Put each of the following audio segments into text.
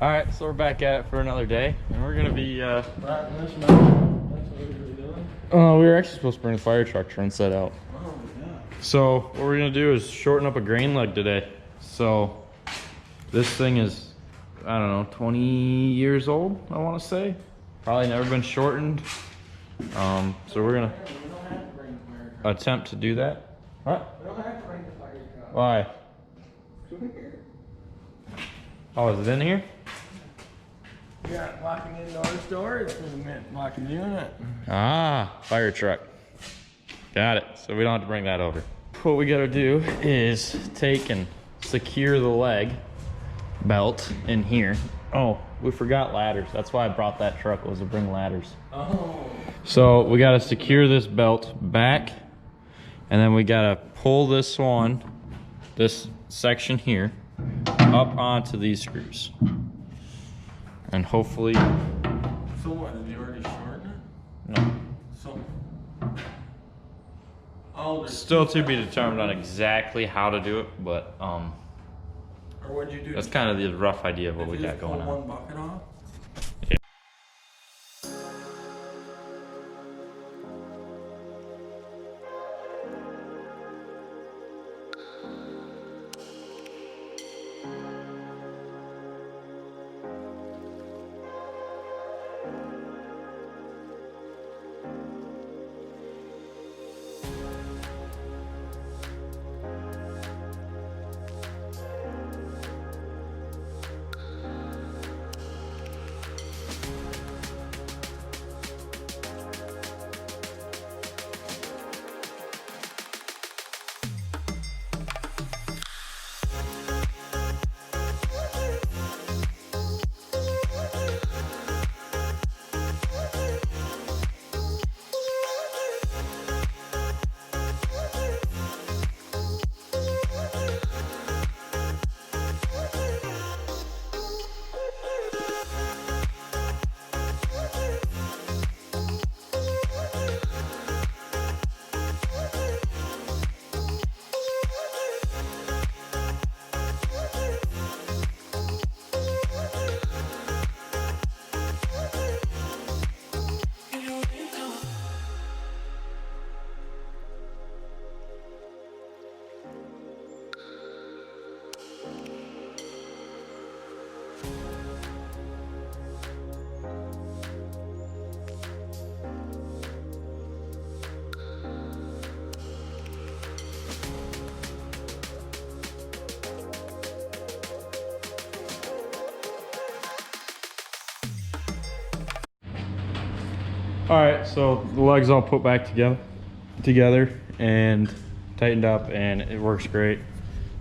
All right, so we're back at it for another day, and we're gonna be. Right in this mountain. That's what we're doing. We were actually supposed to bring the fire truck to run set out. Oh yeah. So what we're gonna do is shorten up a grain leg today. So this thing is, I don't know, 20 years old. I want to say, probably never been shortened. So we're gonna We don't have to bring the fire truck. attempt to do that. What? We don't have to bring the fire truck. Why? Come here. Oh, is it in here? You got locking in the storage for the minute. Locking the unit. Ah, fire truck. Got it. So we don't have to bring that over. What we gotta do is take and secure the leg belt in here. Oh, we forgot ladders. That's why I brought that truck, was to bring ladders. Oh. So we gotta secure this belt back, and then we gotta pull this one, this section here, up onto these screws. And hopefully, So what? Did you already shorten it? no. So. Oh, there's Still to be determined on exactly how to do it, but Or what'd you do? that's kind of the rough idea of what Did we you got just pull going on. one bucket off? All right, so the legs all put back together and tightened up, and it works great.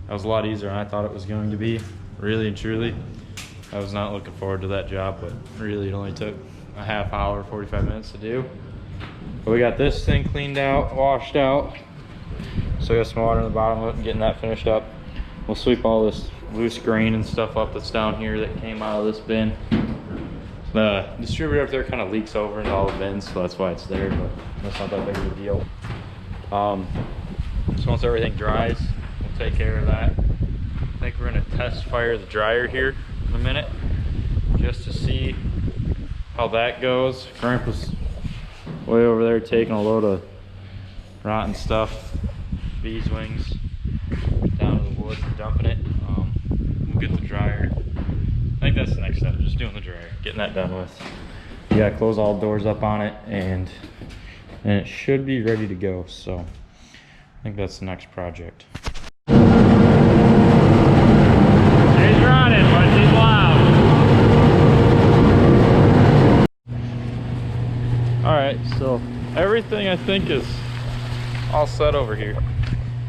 That was a lot easier than I thought it was going to be, really and truly. I was not looking forward to that job, but really it only took a half hour, 45 minutes to do. But we got this thing cleaned out, washed out. So we got some water in the bottom of it and getting that finished up. We'll sweep all this loose grain and stuff up that's down here that came out of this bin. The distributor up there kind of leaks over into all the bins, so that's why it's there, but that's not that big of a deal. So once everything dries, we'll take care of that. I think we're gonna test fire the dryer here in a minute, just to see how that goes. Grandpa's way over there taking a load of rotten stuff, bees wings, down to the woods and dumping it. We'll get the dryer. I think that's the next step, just doing the dryer, getting that done with. You gotta close all the doors up on it, and it should be ready to go. So I think that's the next project. She's running, but she's loud. All right, so everything I think is all set over here.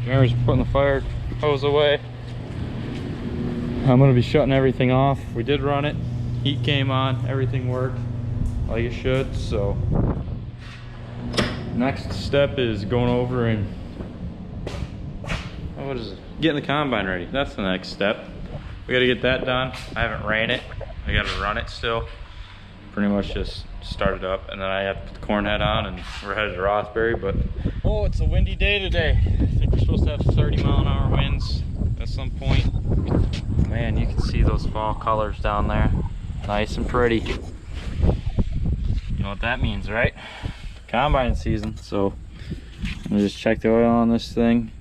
Jamer's putting the fire hose away. I'm gonna be shutting everything off. We did run it, heat came on, everything worked like it should. So next step is going over and what is it? Getting the combine ready. That's the next step. We gotta get that done. I haven't ran it. I gotta run it still. Pretty much just start it up, and then I have to put the corn head on, and we're headed to Rothbury. But oh, it's a windy day today. I think we're supposed to have 30-mile-an-hour winds at some point. Man, you can see those fall colors down there. Nice and pretty. You know what that means, right? Combine season. So I'm gonna just check the oil on this thing.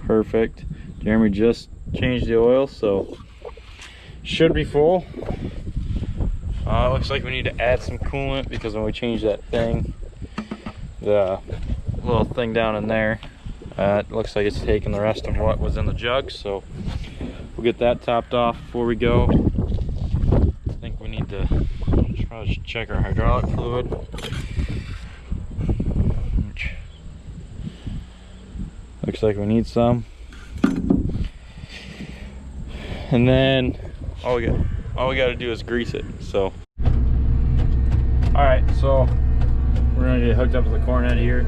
Perfect. Jeremy just changed the oil, so should be full. Looks like we need to add some coolant because when we change that thing, the little thing down in there, it looks like it's taking the rest of what was in the jug, so we'll get that topped off before we go. I think we need to probably check our hydraulic fluid. Looks like we need some. And then all we got to do is grease it. So all right, so we're gonna get hooked up to the corn head here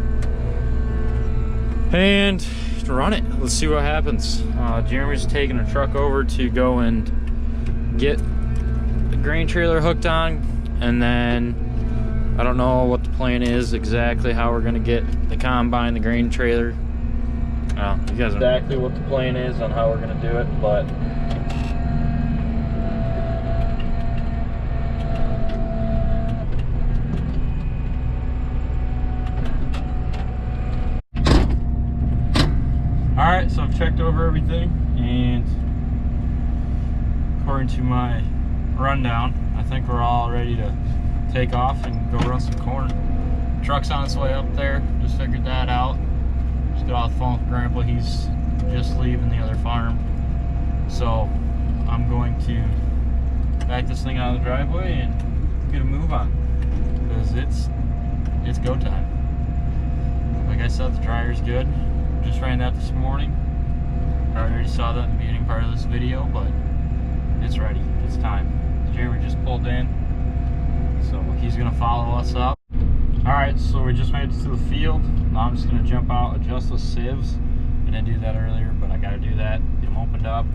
and run it. Let's see what happens. Jeremy's taking a truck over to go and get the grain trailer hooked on, and then I don't know what the plan is exactly, how we're gonna get the combine, the grain trailer. You guys know exactly what the plan is on how we're gonna do it, but alright, so I've checked over everything, and according to my rundown, I think we're all ready to take off and go run some corn. Truck's on its way up there, just figured that out. Just got off the phone with Grandpa, he's just leaving the other farm. So I'm going to back this thing out of the driveway and get a move on, because it's go time. Like I said, the dryer's good. Just ran that this morning. I already saw that in the beginning part of this video, but it's ready. It's time. Jeremy just pulled in, so he's gonna follow us up. All right, so we just made it to the field. Now I'm just gonna jump out, adjust those sieves. I didn't do that earlier, but I gotta do that. Get them opened up,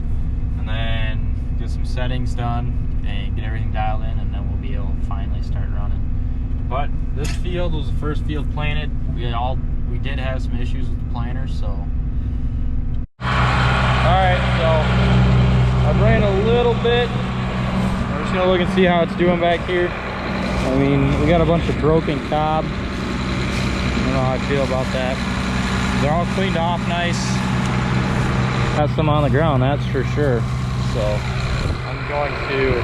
and then get some settings done and get everything dialed in, and then we'll be able to finally start running. But this field was the first field planted. We did have some issues with the planter, so. Alright, so I ran a little bit. We're just gonna look and see how it's doing back here. I mean, we got a bunch of broken cob. I don't know how I feel about that. They're all cleaned off nice. Got some on the ground, that's for sure. So I'm going to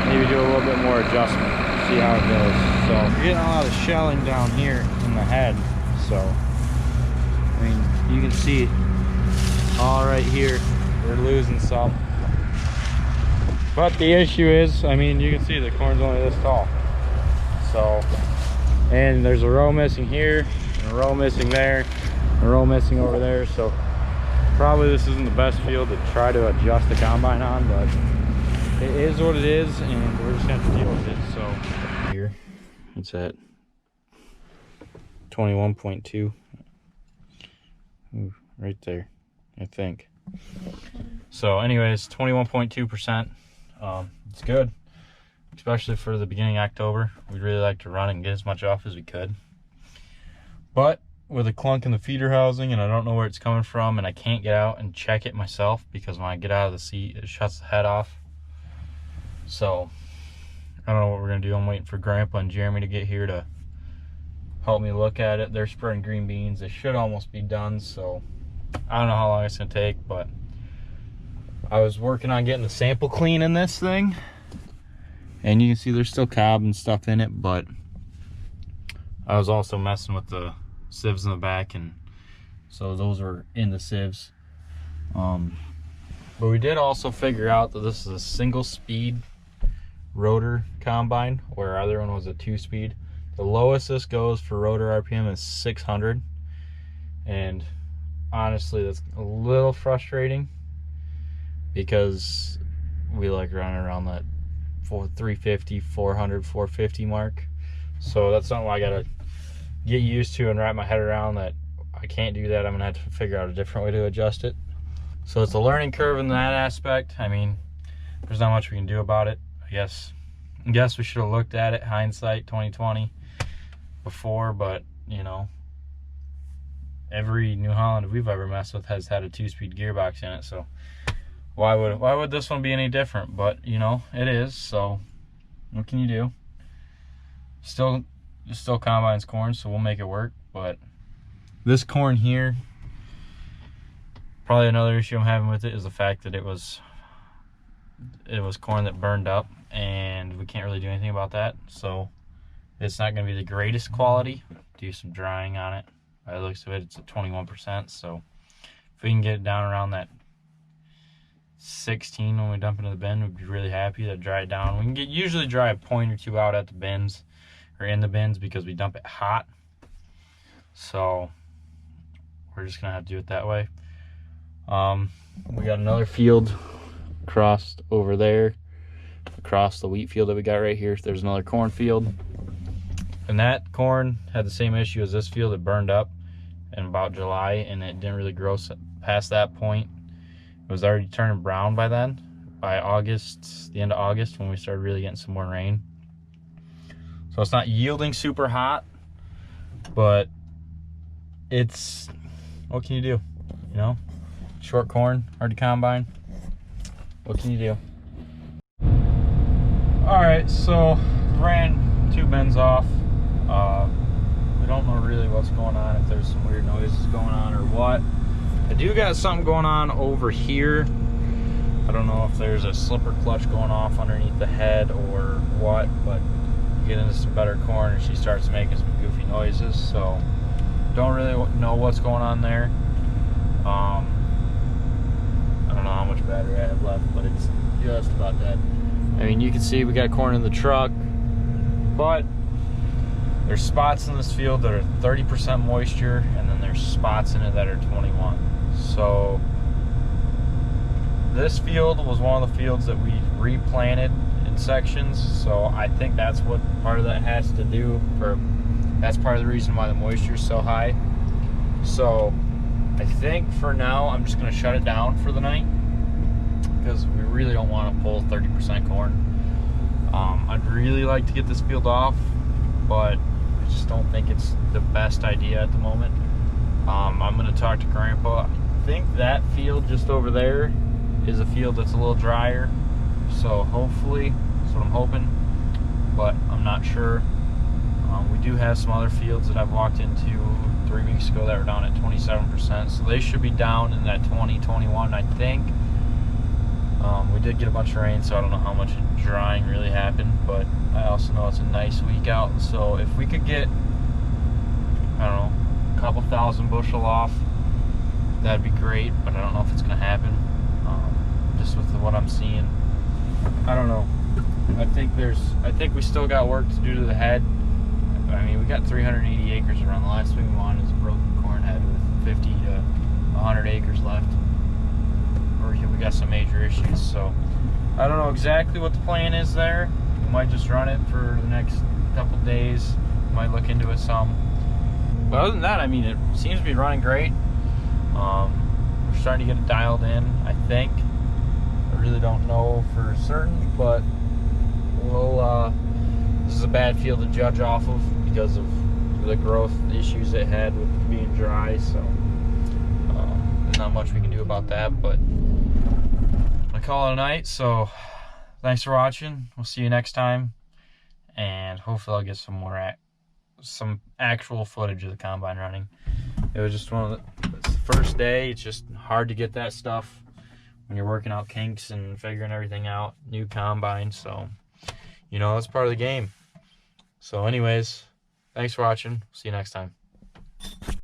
maybe do a little bit more adjustment, see how it goes. So we're getting a lot of shelling down here in the head. So I mean, you can see all right here, we're losing some. But the issue is, I mean, you can see the corn's only this tall. So, and there's a row missing here, and a row missing there, a row missing over there. So probably this isn't the best field to try to adjust the combine on, but it is what it is, and we're just gonna have to deal with it. So here, it's at 21.2. Right there, I think. So anyways, 21.2%. It's good, especially for the beginning of October. We'd really like to run it and get as much off as we could. But with a clunk in the feeder housing, and I don't know where it's coming from, and I can't get out and check it myself because when I get out of the seat, it shuts the head off. So I don't know what we're gonna do. I'm waiting for Grandpa and Jeremy to get here to help me look at it. They're spreading green beans. They should almost be done, so I don't know how long it's gonna take, but I was working on getting the sample clean in this thing, and you can see there's still cob and stuff in it, but I was also messing with the sieves in the back, and so those were in the sieves. But we did also figure out that this is a single speed rotor combine, where our other one was a 2-speed. The lowest this goes for rotor RPM is 600, and honestly that's a little frustrating because we like running around that 350, 400, 450 mark. So that's something I gotta get used to and wrap my head around, that I can't do that. I'm gonna have to figure out a different way to adjust it. So it's a learning curve in that aspect. I mean, there's not much we can do about it. I guess we should have looked at it, hindsight 2020, before, but you know, every New Holland we've ever messed with has had a 2-speed gearbox in it, so why would this one be any different? But you know, it is, so what can you do? Still combines corn, so we'll make it work. But this corn here, probably another issue I'm having with it is the fact that it was corn that burned up, and we can't really do anything about that. So it's not going to be the greatest quality. Do some drying on it. By the looks of it, it's at 21%. So if we can get it down around that 16 when we dump into the bin, we'd be really happy to dry it down. We can usually dry a point or two out at the bins, or in the bins, because we dump it hot. So we're just gonna have to do it that way. We got another field across over there, across the wheat field that we got right here. There's another corn field, and that corn had the same issue as this field. It burned up in about July, and it didn't really grow past that point. It was already turning brown by then. By August, the end of August, when we started really getting some more rain. So it's not yielding super hot, but it's, what can you do? You know, short corn, hard to combine. What can you do? All right, so ran 2 bins off. We don't know really what's going on, if there's some weird noises going on or what. I do got something going on over here. I don't know if there's a slipper clutch going off underneath the head or what, but get into some better corn and she starts making some goofy noises. So don't really know what's going on there. I don't know how much battery I have left, but it's just about dead. I mean, you can see we got corn in the truck, but there's spots in this field that are 30% moisture, and then there's spots in it that are 21. So this field was one of the fields that we replanted in sections, so I think that's what part of that has to do, or that's part of the reason why the moisture is so high. So I think for now I'm just going to shut it down for the night, because we really don't want to pull 30% corn. I'd really like to get this field off, but I just don't think it's the best idea at the moment. I'm going to talk to Grandpa. I think that field just over there is a field that's a little drier, so hopefully that's what I'm hoping, but I'm not sure. We do have some other fields that I've walked into 3 weeks ago that were down at 27%, so they should be down in that 20-21, I think. We did get a bunch of rain, so I don't know how much drying really happened, but I also know it's a nice week out, so if we could get, I don't know, a couple thousand bushel off, that'd be great, but I don't know if it's going to happen. Just with what I'm seeing, I don't know. I think we still got work to do to the head. I mean, we got 380 acres around. The last thing we wanted is a broken corn head with 50 to 100 acres left. Or we got some major issues, so I don't know exactly what the plan is there. We might just run it for the next couple days. Might look into it some. But other than that, I mean, it seems to be running great. We're starting to get it dialed in, I think. I really don't know for certain, but we'll, this is a bad field to judge off of because of the growth issues it had with being dry, so there's not much we can do about that, but I call it a night. So thanks for watching. We'll see you next time, and hopefully I'll get some more some actual footage of the combine running. It was just it's the first day. It's just hard to get that stuff when you're working out kinks and figuring everything out. New combine, so you know, that's part of the game. So anyways, thanks for watching. See you next time.